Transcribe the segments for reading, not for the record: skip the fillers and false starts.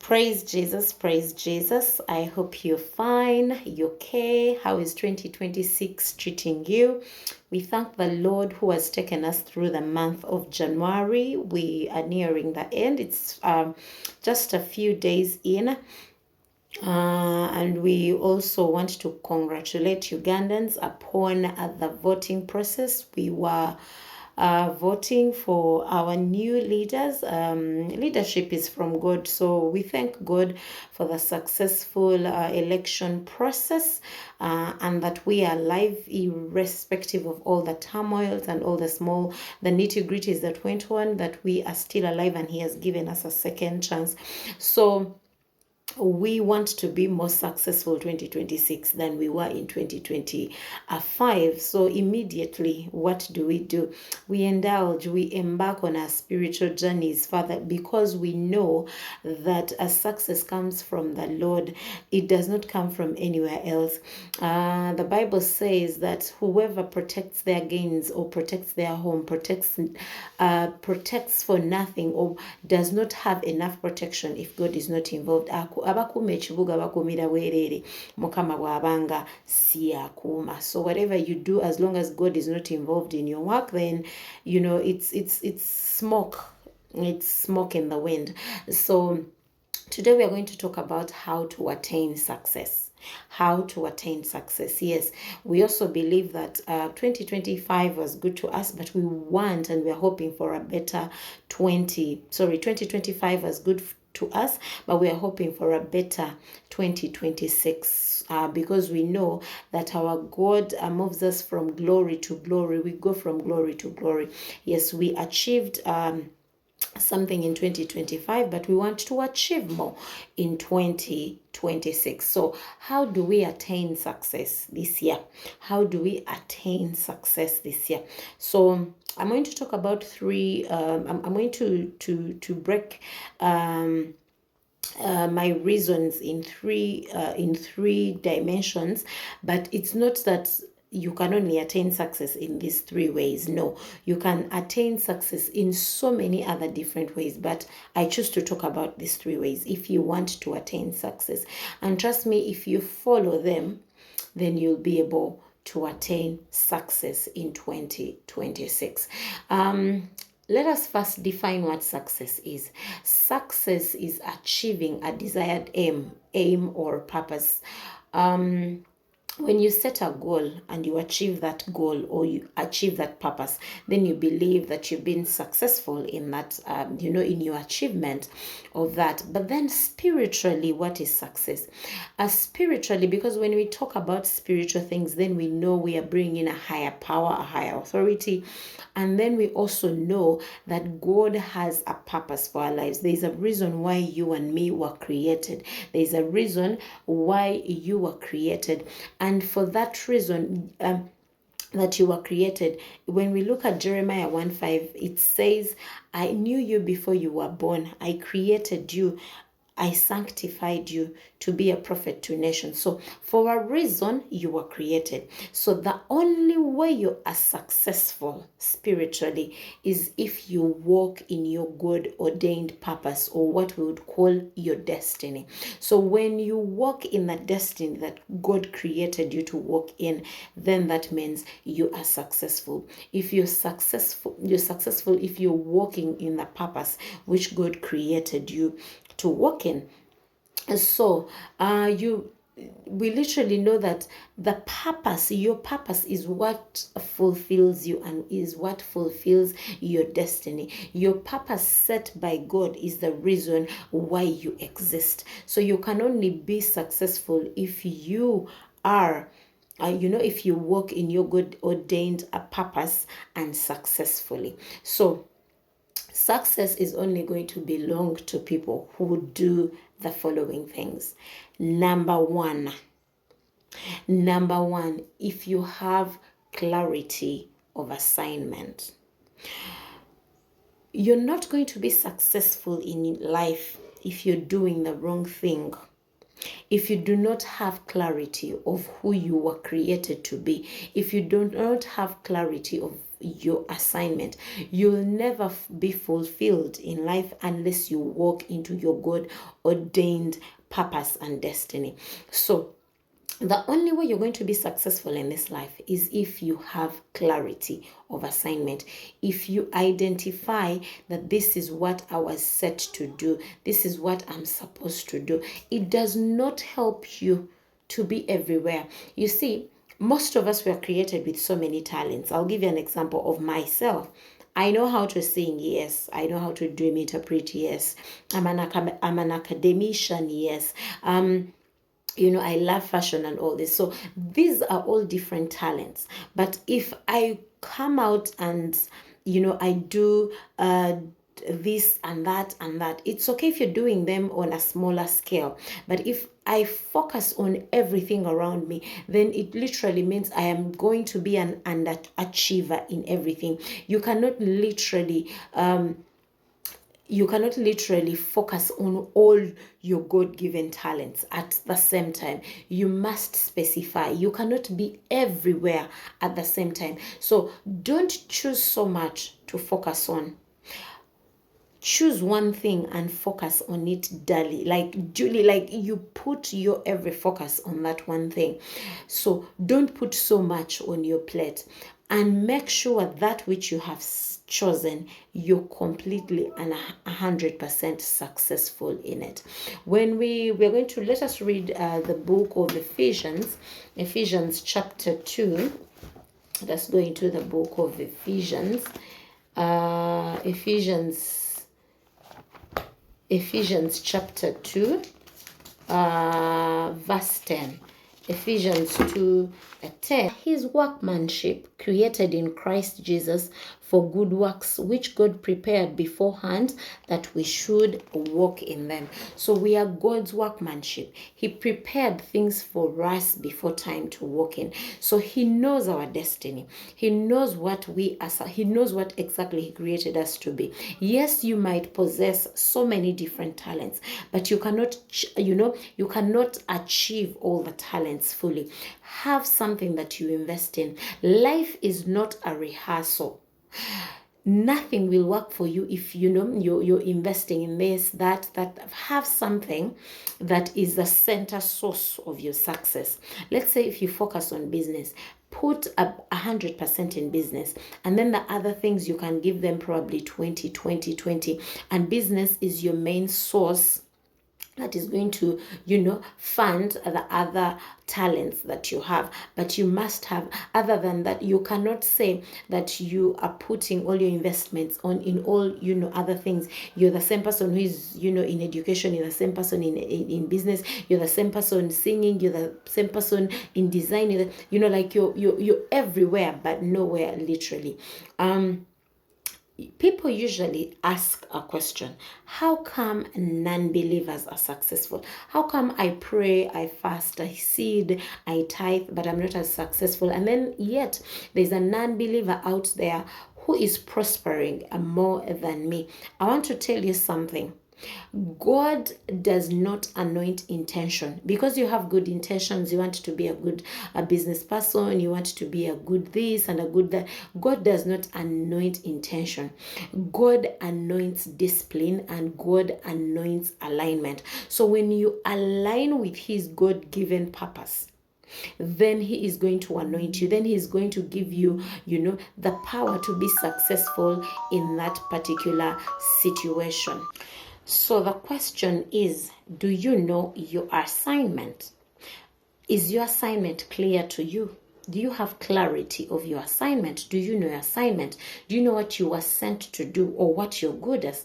Praise Jesus, praise Jesus. I hope you're fine, you're okay. How is 2026 treating you? We thank the Lord who has taken us through the month of January. We are nearing the end. It's just a few days in. And we also want to congratulate Ugandans upon the voting process. We were voting for our new leaders. Leadership is from God, so we thank God for the successful election process and that we are alive, irrespective of all the turmoils and all the nitty gritties that went on, that we are still alive and He has given us a second chance. So we want to be more successful 2026 than we were in 2025. So immediately, what do? We indulge, we embark on our spiritual journeys, Father, because we know that a success comes from the Lord. It does not come from anywhere else. The Bible says that whoever protects their gains or protects their home, protects for nothing, or does not have enough protection if God is not involved. Abakuuma ekibuga bakuumira bwereere, Mukama bw'abanga si akuuma. So whatever you do, as long as God is not involved in your work, then it's smoke. It's smoke in the wind. So today we are going to talk about how to attain success. How to attain success. Yes, we also believe that 2025 was good to us, but we want and we are hoping for a better 2025 was good to us, but we are hoping for a better 2026 because we know that our God moves us from glory to glory. We go from glory to glory. Yes, we achieved something in 2025, but we want to achieve more in 2026. So how do we attain success this year? How do we attain success this year? So I'm going to talk about three. I'm going to break my reasons in three dimensions, but it's not that you can only attain success in these three ways. No, you can attain success in so many other different ways, but I choose to talk about these three ways if you want to attain success. And trust me, if you follow them, then you'll be able to attain success in 2026. Let us first define what success is. Success is achieving a desired aim or purpose. When you set a goal and you achieve that goal or you achieve that purpose, then you believe that you've been successful in that, in your achievement of that. But then spiritually, what is success? Spiritually, because when we talk about spiritual things, then we know we are bringing in a higher power, a higher authority. And then we also know that God has a purpose for our lives. There's a reason why you and me were created. There's a reason why you were created. And for that reason, that you were created. When we look at Jeremiah 1:5, it says, I knew you before you were born. I created you. I sanctified you to be a prophet to nations. So for a reason, you were created. So the only way you are successful spiritually is if you walk in your God-ordained purpose, or what we would call your destiny. So when you walk in the destiny that God created you to walk in, then that means you are successful. If you're successful if you're walking in the purpose which God created you to walk in. So we literally know that your purpose is what fulfills you and is what fulfills your destiny. Your purpose set by God is the reason why you exist. So you can only be successful if you are if you walk in your God ordained purpose and successfully. So success is only going to belong to people who do the following things. Number one, if you have clarity of assignment. You're not going to be successful in life if you're doing the wrong thing. If you do not have clarity of who you were created to be, if you do not have clarity of your assignment. You'll never be fulfilled in life unless you walk into your God ordained purpose and destiny. So the only way you're going to be successful in this life is if you have clarity of assignment. If you identify that this is what I was set to do, this is what I'm supposed to do. It does not help you to be everywhere. You see, most of us were created with so many talents. I'll give you an example of myself. I know how to sing, yes. I know how to dream, interpret, yes. I'm an academician, yes. I love fashion and all this. So these are all different talents. But if I come out and, I do this and that and that, it's okay if you're doing them on a smaller scale. But if I focus on everything around me, then it literally means I am going to be an underachiever in everything. You cannot literally focus on all your God-given talents at the same time. You must specify. You cannot be everywhere at the same time. So don't choose so much to focus on. Choose one thing and focus on it daily. Like Julie, like you put your every focus on that one thing. So don't put so much on your plate, and make sure that which you have chosen, you're completely and 100% successful in it. When we're going to, let us read the book of Ephesians chapter 2. Let's go into the book of Ephesians. Ephesians chapter 2, verse 10. Ephesians 2:10. His workmanship created in Christ Jesus for good works, which God prepared beforehand that we should walk in them. So we are God's workmanship. He prepared things for us before time to walk in. So he knows our destiny. He knows what he knows what exactly he created us to be. Yes, you might possess so many different talents, but you cannot achieve all the talents fully. Have something that you invest in. Life is not a rehearsal. Nothing will work for you if you're investing in this, that have something that is the center source of your success. Let's say if you focus on business, put 100% in business, and then the other things you can give them probably 20, and business is your main source that is going to fund the other talents that you have. But you must have, other than that, you cannot say that you are putting all your investments in all other things. You're the same person who is in education, you're the same person in business, you're the same person singing, you're the same person in design, you're everywhere but nowhere literally. People usually ask a question: how come non-believers are successful? How come I pray, I fast, I seed, I tithe, but I'm not as successful? And then yet there's a non-believer out there who is prospering more than me. I want to tell you something. God does not anoint intention. Because you have good intentions, you want to be a business person, you want to be a good this and a good that. God does not anoint intention. God anoints discipline, and God anoints alignment. So when you align with his God-given purpose, then he is going to anoint you. Then he is going to give you, the power to be successful in that particular situation. So the question is, do you know your assignment? Is your assignment clear to you? Do you have clarity of your assignment? Do you know your assignment? Do you know what you were sent to do, or what you're good at?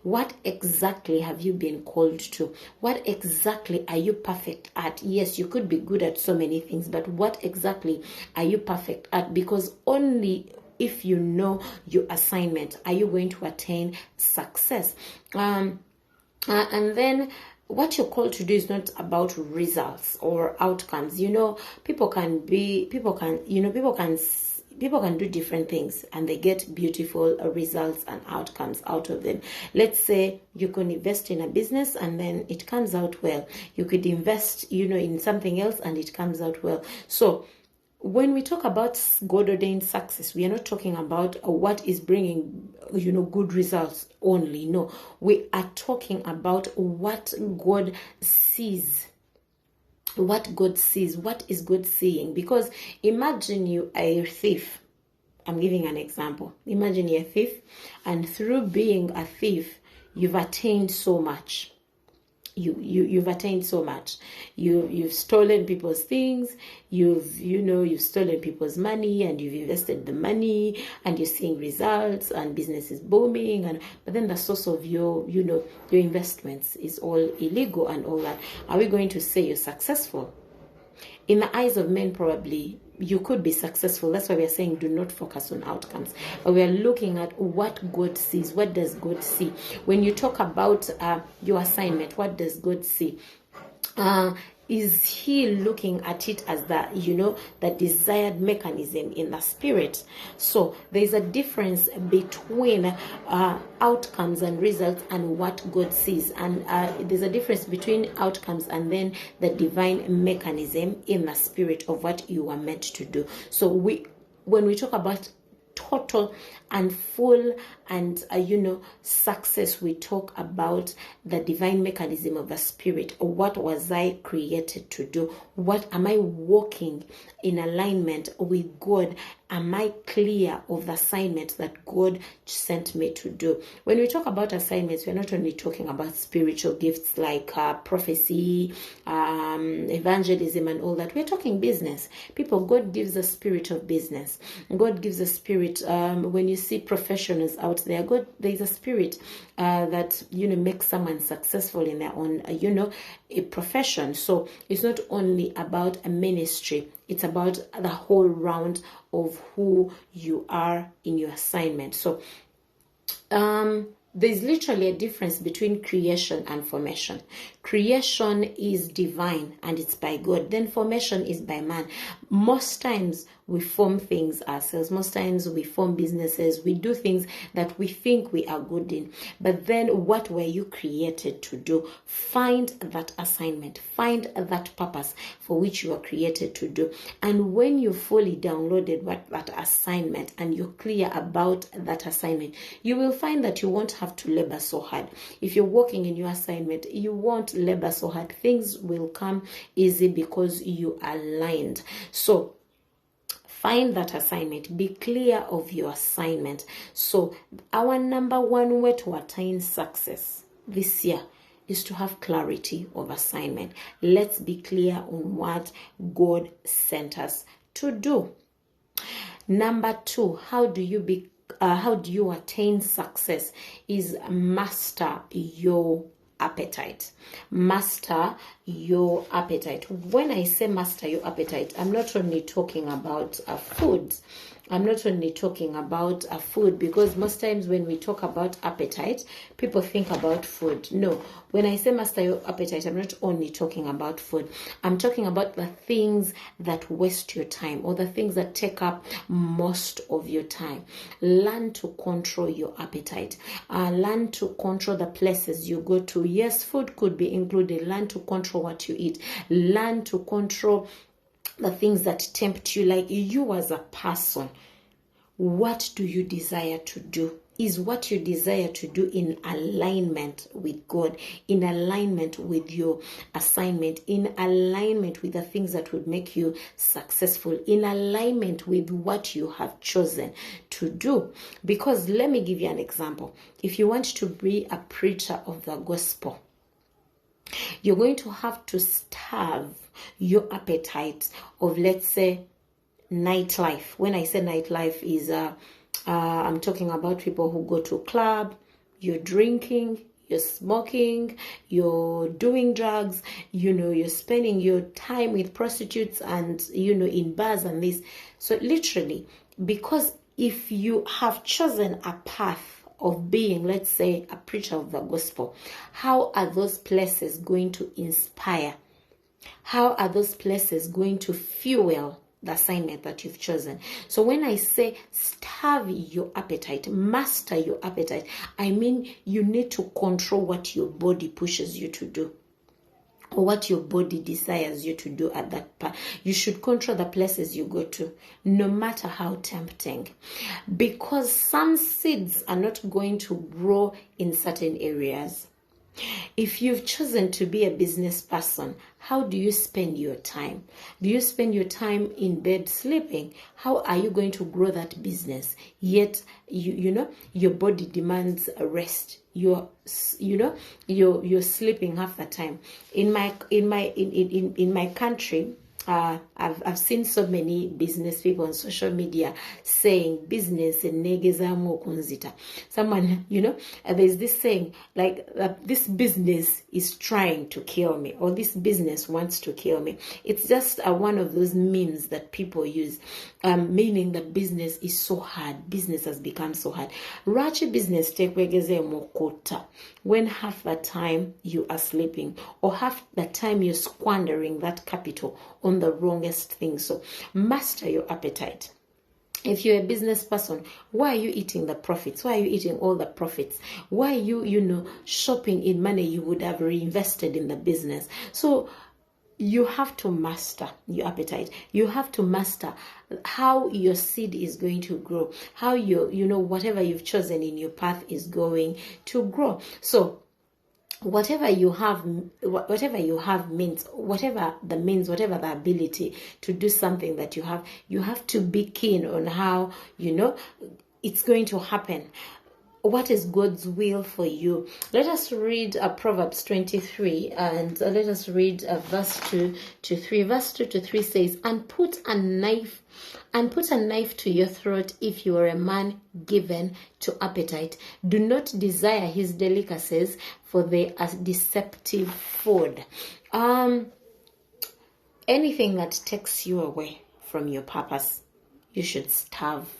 What exactly have you been called to? What exactly are you perfect at? Yes, you could be good at so many things, but what exactly are you perfect at? Because only if you know your assignment are you going to attain success. And then what you're called to do is not about results or outcomes. People can do different things and they get beautiful results and outcomes out of them. Let's say you can invest in a business and then it comes out well. You could invest, in something else and it comes out well. So when we talk about God-ordained success, we are not talking about what is bringing, good results only. No, we are talking about what God sees. What God sees. What is God seeing? Because imagine you are a thief. I'm giving an example. Imagine you're a thief, and through being a thief, you've attained so much. You've attained so much. You've stolen people's things. You've stolen people's money, and you've invested the money, and you're seeing results, and business is booming. But then the source of your investments is all illegal and all that. Are we going to say you're successful? In the eyes of men, probably you could be successful. That's why we are saying do not focus on outcomes. But we are looking at what God sees. What does God see? When you talk about your assignment, what does God see? Is he looking at it as the desired mechanism in the spirit? So there's a difference between outcomes and results and what God sees. And there's a difference between outcomes and then the divine mechanism in the spirit of what you are meant to do. So when we talk about total and full and success, we talk about the divine mechanism of the spirit. What was I created to do? What am I walking in alignment with God? Am I clear of the assignment that God sent me to do? When we talk about assignments, we're not only talking about spiritual gifts like prophecy, evangelism and all that. We're talking business. People, God gives a spirit of business. God gives a spirit, when you see professionals out there, there's a spirit that makes someone successful in their own a profession. So it's not only about a ministry, it's about the whole round of who you are in your assignment. So there's literally a difference between creation and formation. Creation is divine and it's by God. Then formation is by man. Most times we form things ourselves. Most times we form businesses. We do things that we think we are good in. But then what were you created to do? Find that assignment. Find that purpose for which you are created to do. And when you fully downloaded that assignment and you're clear about that assignment, you will find that you won't have to labor so hard. If you're working in your assignment, you won't labor so hard. Things will come easy because you are aligned. So find that assignment. Be clear of your assignment. So our number one way to attain success this year is to have clarity of assignment. Let's be clear on what God sent us to do. Number two, how do you attain success? Is master your appetite. Master your appetite. When I say master your appetite, I'm not only talking about food. I'm not only talking about food, because most times when we talk about appetite, people think about food. No, when I say master your appetite, I'm not only talking about food. I'm talking about the things that waste your time or the things that take up most of your time. Learn to control your appetite. Learn to control the places you go to. Yes, food could be included. Learn to control what you eat. Learn to control the things that tempt you. Like you as a person, what do you desire to do? Is what you desire to do in alignment with God, in alignment with your assignment, in alignment with the things that would make you successful, in alignment with what you have chosen to do? Because let me give you an example. If you want to be a preacher of the gospel, you're going to have to starve your appetite of, let's say, nightlife. When I say nightlife, is I'm talking about people who go to a club, you're drinking, you're smoking, you're doing drugs, you're spending your time with prostitutes and, in bars and this. So literally, because if you have chosen a path of being, let's say, a preacher of the gospel, how are those places going to inspire? How are those places going to fuel the assignment that you've chosen? So when I say starve your appetite, master your appetite, I mean you need to control what your body pushes you to do. or what your body desires you to do at that part. You should control the places you go to, no matter how tempting, because some seeds are not going to grow in certain areas. If you've chosen to be a business person, how do you spend your time? Do you spend your time in bed sleeping? How are you going to grow that business? Yet, your body demands a rest. You're sleeping half the time. In my country, I've seen so many business people on social media saying business and negezamo kunzita. Someone, there's this saying like this business is trying to kill me, or this business wants to kill me. It's just one of those memes that people use, meaning that business is so hard. Business has become so hard. Rachi business take mokota when half the time you are sleeping, or half the time you're squandering that capital on the wrongest thing. So master your appetite. If you're a business person, why are you eating the profits? Why are you eating all the profits? Why are you shopping in money you would have reinvested in the business? So you have to master your appetite. You have to master how your seed is going to grow, how whatever you've chosen in your path is going to grow. So whatever you have means, whatever the ability to do something that you have to be keen on how it's going to happen. What is God's will for you? Let us read Proverbs 23, and let us read verse 2 to 3. Verse 2 to 3 says, and put a knife to your throat if you are a man given to appetite. Do not desire his delicacies, for they are deceptive food. Anything that takes you away from your purpose, you should starve.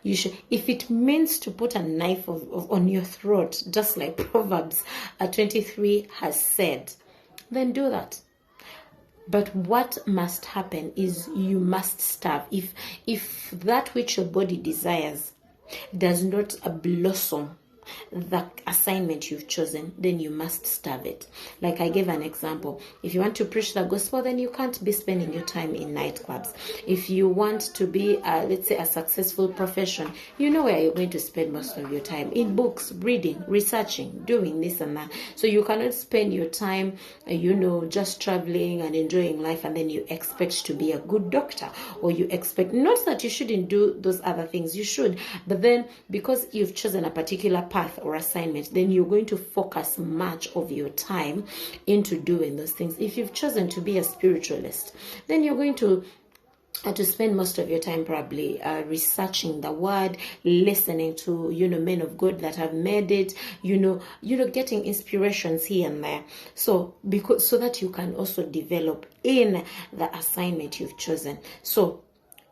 You should, if it means to put a knife on your throat, just like Proverbs 23 has said, then do that. But what must happen is you must starve. If that which your body desires does not blossom the assignment you've chosen, then you must starve it. Like I gave an example. If you want to preach the gospel, then you can't be spending your time in nightclubs. If you want to be, let's say, a successful profession, you know where you're going to spend most of your time: in books, reading, researching, doing this and that. So you cannot spend your time, just traveling and enjoying life, and then you expect to be a good doctor, or you expect, not that you shouldn't do those other things, you should, but then because you've chosen a particular path or assignment, then you're going to focus much of your time into doing those things. If you've chosen to be a spiritualist, then you're going to spend most of your time probably researching the word, listening to men of God that have made it, getting inspirations here and there, so that you can also develop in the assignment you've chosen. So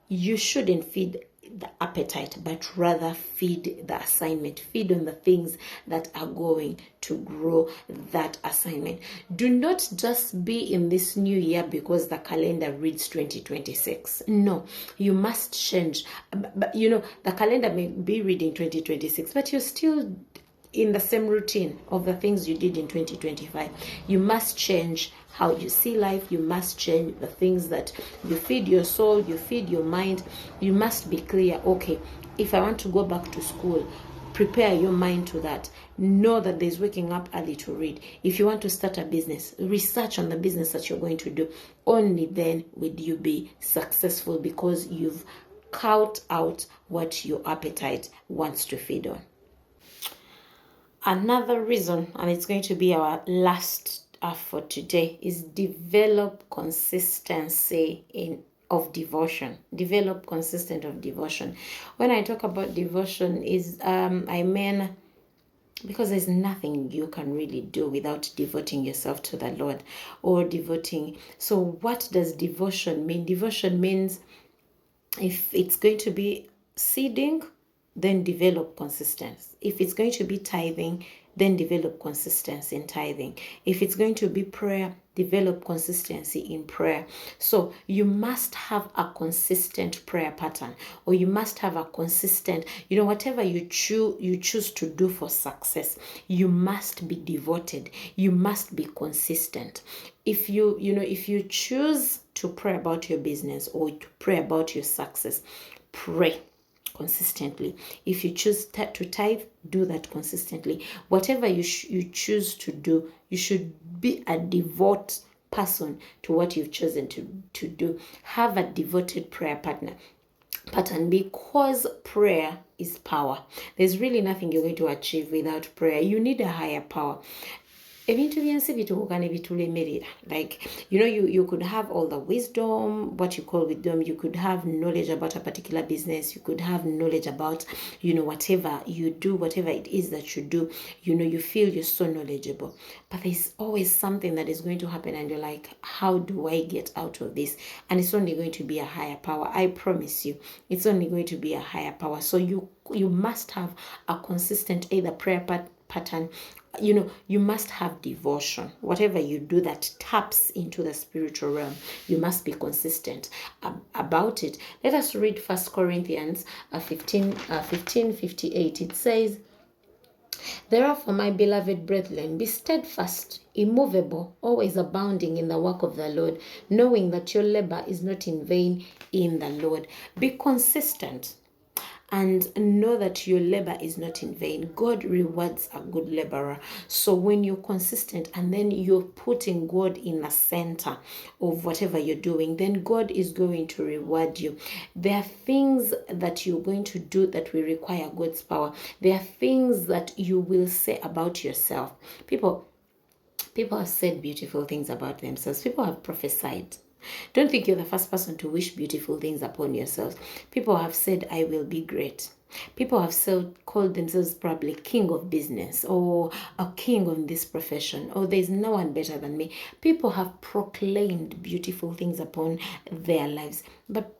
you shouldn't feed the appetite, but rather feed the assignment. Feed on the things that are going to grow that assignment. Do not just be in this new year because the calendar reads 2026. No, you must change. But the calendar may be reading 2026, but you're still in the same routine of the things you did in 2025. You must change how you see life. You must change the things that you feed your soul, you feed your mind. You must be clear, okay, if I want to go back to school, prepare your mind to that. Know that there's waking up early to read. If you want to start a business, research on the business that you're going to do. Only then will you be successful, because you've cut out what your appetite wants to feed on. Another reason, and it's going to be our last for today, is develop consistency of devotion. Develop consistent of devotion. When I talk about devotion, I mean, because there's nothing you can really do without devoting yourself to the Lord, or devoting. So what does devotion mean? Devotion means, if it's going to be seeding, then develop consistency. If it's going to be tithing, then develop consistency in tithing. If it's going to be prayer, develop consistency in prayer. So you must have a consistent prayer pattern, or you must have a consistent, whatever you choose to do for success, you must be devoted. You must be consistent. If you choose to pray about your business or to pray about your success, pray consistently. If you choose to tithe, do that consistently. Whatever you choose to do, you should be a devout person to what you've chosen to do. Have a devoted prayer pattern, because prayer is power. There's really nothing you're going to achieve without prayer. You need a higher power. Ebintu byensi bituukana ebitulemerera. Like, you could have all the wisdom, what you call wisdom. You could have knowledge about a particular business. You could have knowledge about, whatever you do, whatever it is that you do. You feel you're so knowledgeable. But there's always something that is going to happen and you're like, how do I get out of this? And it's only going to be a higher power. I promise you, it's only going to be a higher power. So you must have a consistent either prayer pattern. You must have devotion. Whatever you do that taps into the spiritual realm, you must be consistent about it. Let us read 1 Corinthians 15:58. It says, "Therefore, my beloved brethren, be steadfast, immovable, always abounding in the work of the Lord, knowing that your labor is not in vain in the Lord." Be consistent and know that your labor is not in vain. God rewards a good laborer. So when you're consistent and then you're putting God in the center of whatever you're doing, then God is going to reward you. There are things that you're going to do that will require God's power. There are things that you will say about yourself. People have said beautiful things about themselves. People have prophesied. Don't think you're the first person to wish beautiful things upon yourself. People have said, I will be great. People have called themselves probably king of business or a king of this profession, or there's no one better than me. People have proclaimed beautiful things upon their lives, but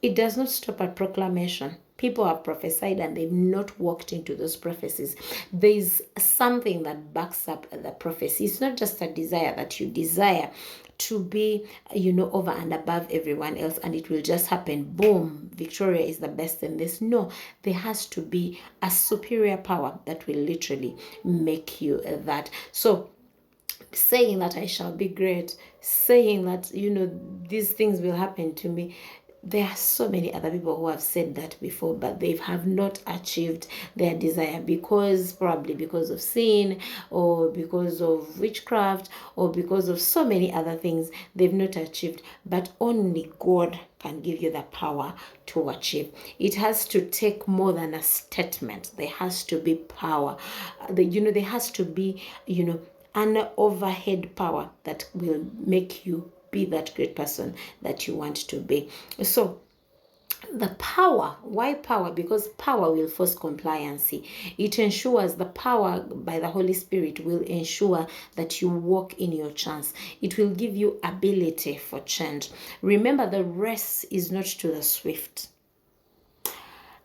it does not stop at proclamation. People have prophesied and they've not walked into those prophecies. There's something that backs up the prophecy. It's not just a desire that you desire to be, over and above everyone else and it will just happen. Boom, Victoria is the best in this. No, there has to be a superior power that will literally make you that. So, saying that I shall be great, saying that, these things will happen to me. There are so many other people who have said that before, but they have not achieved their desire probably because of sin or because of witchcraft or because of so many other things they've not achieved. But only God can give you the power to achieve. It has to take more than a statement. There has to be power. There has to be, an overhead power that will make you be that great person that you want to be. So the power, why power? Because power will force compliancy. It ensures, the power by the Holy Spirit will ensure that you walk in your chance. It will give you ability for change. Remember, the race is not to the swift.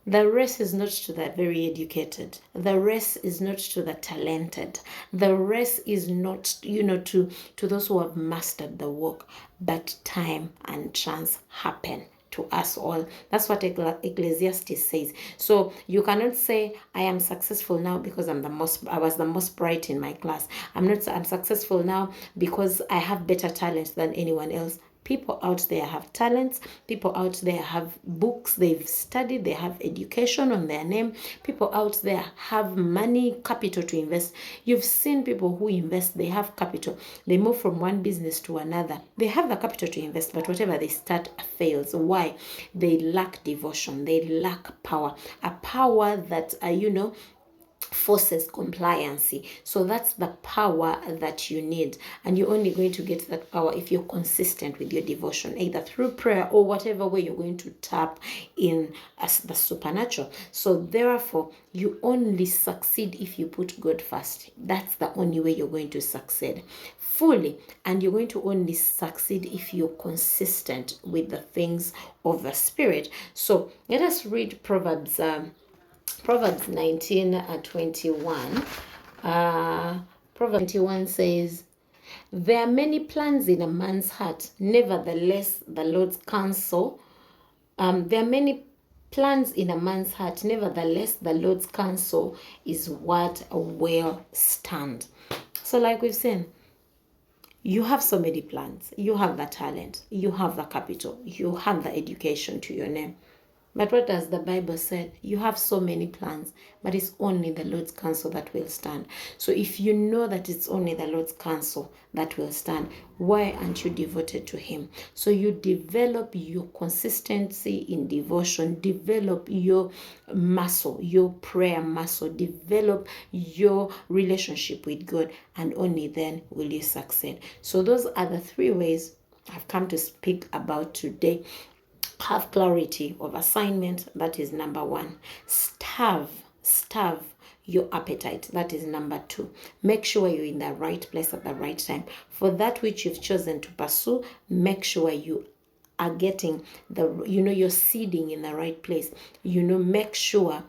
The race is not to the very educated. The race is not to the talented. The race is not, to those who have mastered the work. But time and chance happen to us all. That's what Ecclesiastes says. So you cannot say, I am successful now because I was the most bright in my class. I'm successful now because I have better talent than anyone else. People out there have talents. People out there have books they've studied. They have education on their name. People out there have money, capital to invest. You've seen people who invest. They have capital. They move from one business to another. They have the capital to invest, but whatever they start fails. Why? They lack devotion. They lack power. A power that, forces compliancy. So that's the power that you need, and you're only going to get that power if you're consistent with your devotion, either through prayer or whatever way you're going to tap in as the supernatural. So therefore, you only succeed if you put God first. That's the only way you're going to succeed fully, and you're going to only succeed if you're consistent with the things of the Spirit. So let us read Proverbs 19:21. Proverbs 21 says, There are many plans in a man's heart, nevertheless, the Lord's counsel. There are many plans in a man's heart, nevertheless, the Lord's counsel is what will stand. So, like we've seen, you have so many plans. You have the talent, you have the capital, you have the education to your name. But what does the Bible say? You have so many plans, but it's only the Lord's counsel that will stand. So if you know that it's only the Lord's counsel that will stand, why aren't you devoted to Him? So you develop your consistency in devotion, develop your muscle, your prayer muscle, develop your relationship with God, and only then will you succeed. So those are the 3 ways I've come to speak about today. Have clarity of assignment. That is number 1. Starve your appetite. That is number 2. Make sure you're in the right place at the right time. For that which you've chosen to pursue, make sure you are getting you're seeding in the right place. Make sure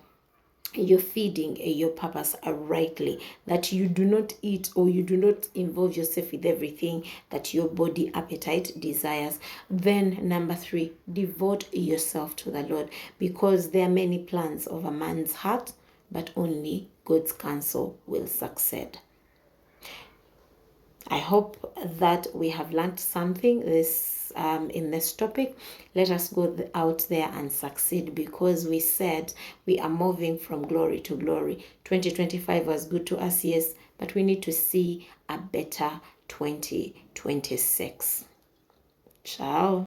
you're feeding your purpose rightly, that you do not eat or you do not involve yourself with everything that your body appetite desires. Then number 3, devote yourself to the Lord, because there are many plans of a man's heart, but only God's counsel will succeed. I hope that we have learned something in this topic. Let us go out there and succeed, because we said we are moving from glory to glory. 2025 was good to us, yes, but we need to see a better 2026. Ciao.